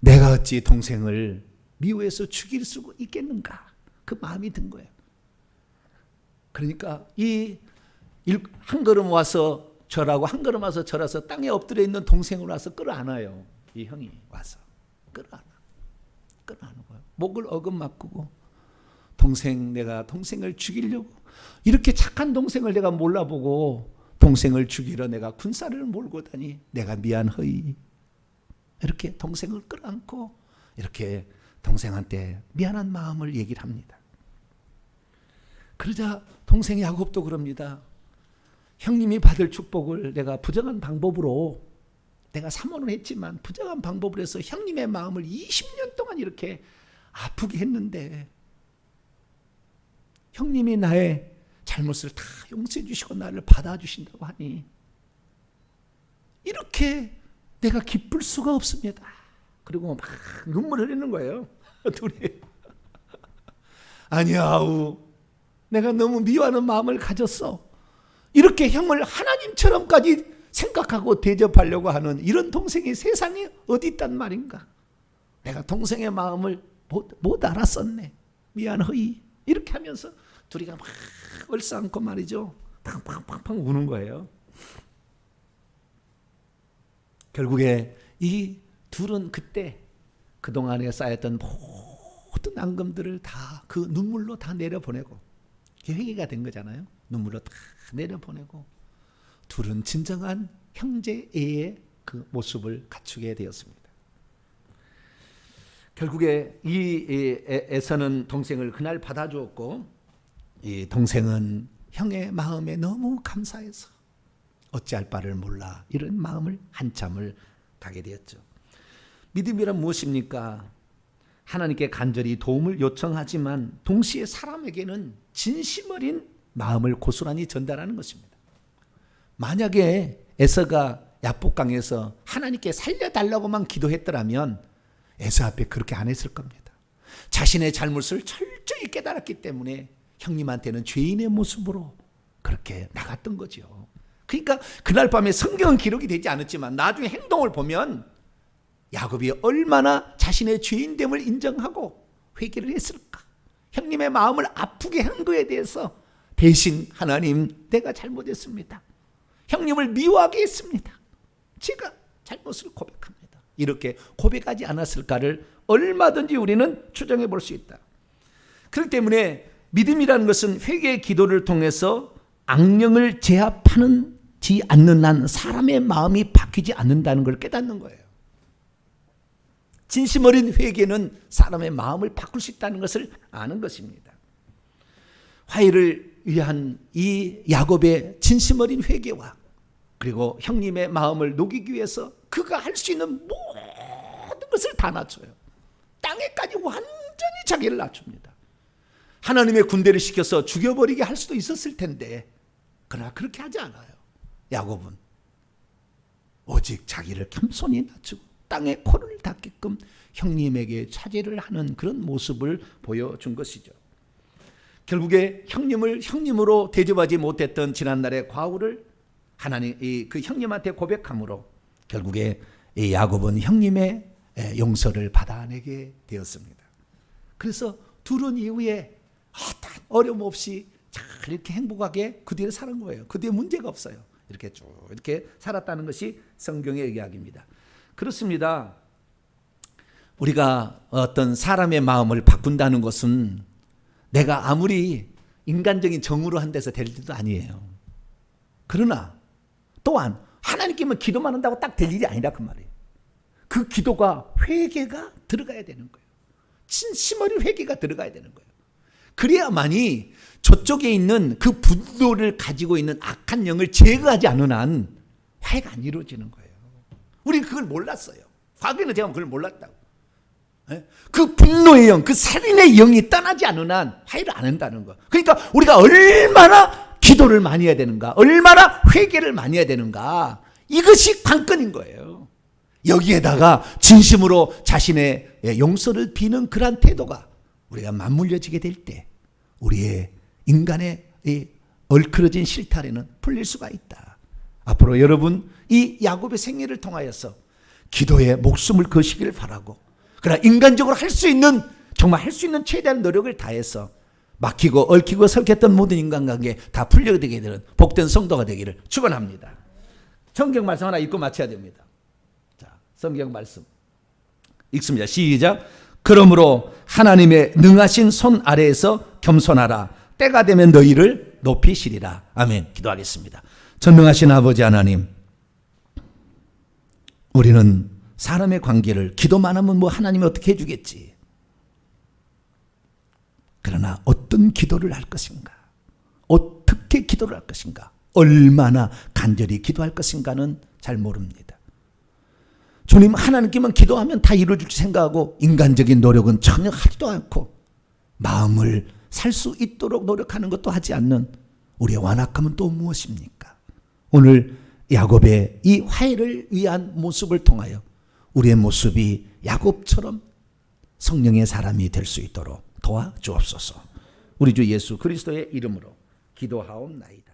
내가 어찌 동생을 미워해서 죽일 수 있겠는가 그 마음이 든 거예요. 그러니까 한 걸음 와서 절하고 한 걸음 와서 절해서 땅에 엎드려 있는 동생을 와서 끌어안아요. 이 형이 와서 끌어안는 거예요. 목을 어금맞고 내가 동생을 죽이려고 이렇게 착한 동생을 내가 몰라보고 동생을 죽이러 내가 군사를 몰고 다니 내가 미안허이 이렇게 동생을 끌어안고 이렇게 동생한테 미안한 마음을 얘기를 합니다. 그러자 동생 야곱도 그럽니다. 형님이 받을 축복을 내가 부정한 방법으로 내가 사모는 했지만 부정한 방법으로 해서 형님의 마음을 20년 동안 이렇게 아프게 했는데 형님이 나의 잘못을 다 용서해 주시고 나를 받아주신다고 하니 이렇게 내가 기쁠 수가 없습니다. 그리고 막 눈물 흘리는 거예요. 둘이. 아니야우 내가 너무 미워하는 마음을 가졌어. 이렇게 형을 하나님처럼까지 생각하고 대접하려고 하는 이런 동생이 세상에 어디 있단 말인가. 내가 동생의 마음을 못 알았었네. 미안허이. 이렇게 하면서 둘이가 막 얼싸안고 말이죠. 팡팡팡팡 우는 거예요. 결국에 이 둘은 그때 그동안에 쌓였던 모든 앙금들을 다 그 눈물로 다 내려보내고 회개가 된 거잖아요. 눈물로 다 내려보내고 둘은 진정한 형제애의 그 모습을 갖추게 되었습니다. 결국에 이 에서는 동생을 그날 받아주었고 이 동생은 형의 마음에 너무 감사해서 어찌할 바를 몰라 이런 마음을 한참을 가게 되었죠. 믿음이란 무엇입니까? 하나님께 간절히 도움을 요청하지만 동시에 사람에게는 진심 어린 마음을 고스란히 전달하는 것입니다. 만약에 에서가 야복강에서 하나님께 살려달라고만 기도했더라면 에서 앞에 그렇게 안 했을 겁니다. 자신의 잘못을 철저히 깨달았기 때문에 형님한테는 죄인의 모습으로 그렇게 나갔던 거죠. 그러니까 그날 밤에 성경은 기록이 되지 않았지만 나중에 행동을 보면 야곱이 얼마나 자신의 죄인됨을 인정하고 회개를 했을까. 형님의 마음을 아프게 한 거에 대해서 대신 하나님 내가 잘못했습니다. 형님을 미워하게 했습니다. 제가 잘못을 고백합니다. 이렇게 고백하지 않았을까를 얼마든지 우리는 추정해 볼 수 있다. 그렇기 때문에 믿음이라는 것은 회개의 기도를 통해서 악령을 제압하지 않는 한 사람의 마음이 바뀌지 않는다는 걸 깨닫는 거예요. 진심 어린 회개는 사람의 마음을 바꿀 수 있다는 것을 아는 것입니다. 화해를 위한 이 야곱의 진심 어린 회개와 그리고 형님의 마음을 녹이기 위해서 그가 할 수 있는 모든 것을 다 낮춰요. 땅에까지 완전히 자기를 낮춥니다. 하나님의 군대를 시켜서 죽여버리게 할 수도 있었을 텐데 그러나 그렇게 하지 않아요. 야곱은 오직 자기를 겸손히 낮추고 땅에 코를 닿게끔 형님에게 차지를 하는 그런 모습을 보여준 것이죠. 결국에 형님을 형님으로 대접하지 못했던 지난날의 과오를 하나님 그 형님한테 고백함으로 결국에 이 야곱은 형님의 용서를 받아내게 되었습니다. 그래서 둘은 이후에 어떤 어려움 없이 잘 이렇게 행복하게 그 뒤에 사는 거예요. 그 뒤에 문제가 없어요. 이렇게 쭉 이렇게 살았다는 것이 성경의 이야기입니다. 그렇습니다. 우리가 어떤 사람의 마음을 바꾼다는 것은 내가 아무리 인간적인 정으로 한데서 될 일도 아니에요. 그러나 또한 하나님께만 기도만 한다고 딱 될 일이 아니라 그 말이에요. 그 기도가 회개가 들어가야 되는 거예요. 진심어린 회개가 들어가야 되는 거예요. 그래야만이 저쪽에 있는 그 분노를 가지고 있는 악한 영을 제거하지 않는 한 화해가 안 이루어지는 거예요. 우리는 그걸 몰랐어요. 과거에는 제가 그걸 몰랐다고. 그 분노의 영, 그 살인의 영이 떠나지 않는 한 화해를 안 한다는 거. 그러니까 우리가 얼마나 기도를 많이 해야 되는가, 얼마나 회개를 많이 해야 되는가, 이것이 관건인 거예요. 여기에다가 진심으로 자신의 용서를 비는 그러한 태도가 우리가 맞물려지게 될 때 우리의 인간의 이 얼크러진 실타래는 풀릴 수가 있다. 앞으로 여러분 이 야곱의 생애를 통하여서 기도에 목숨을 거시기를 바라고, 그러나 인간적으로 할 수 있는, 정말 할 수 있는 최대한 노력을 다해서 막히고 얽히고 설켰던 모든 인간관계 다 풀려되게 되는 복된 성도가 되기를 축원합니다. 성경 말씀 하나 읽고 마쳐야 됩니다. 자, 성경 말씀 읽습니다. 시작. 그러므로 하나님의 능하신 손 아래에서 겸손하라. 때가 되면 너희를 높이시리라. 아멘. 기도하겠습니다. 전능하신 아버지 하나님, 우리는 사람의 관계를 기도만 하면 뭐 하나님이 어떻게 해주겠지. 그러나 어떤 기도를 할 것인가, 어떻게 기도를 할 것인가, 얼마나 간절히 기도할 것인가는 잘 모릅니다. 주님, 하나님께만 기도하면 다 이루어질 생각하고 인간적인 노력은 전혀 하지도 않고 마음을 살 수 있도록 노력하는 것도 하지 않는 우리의 완악함은 또 무엇입니까? 오늘 야곱의 이 화해를 위한 모습을 통하여 우리의 모습이 야곱처럼 성령의 사람이 될 수 있도록 도와주옵소서. 우리 주 예수 그리스도의 이름으로 기도하옵나이다.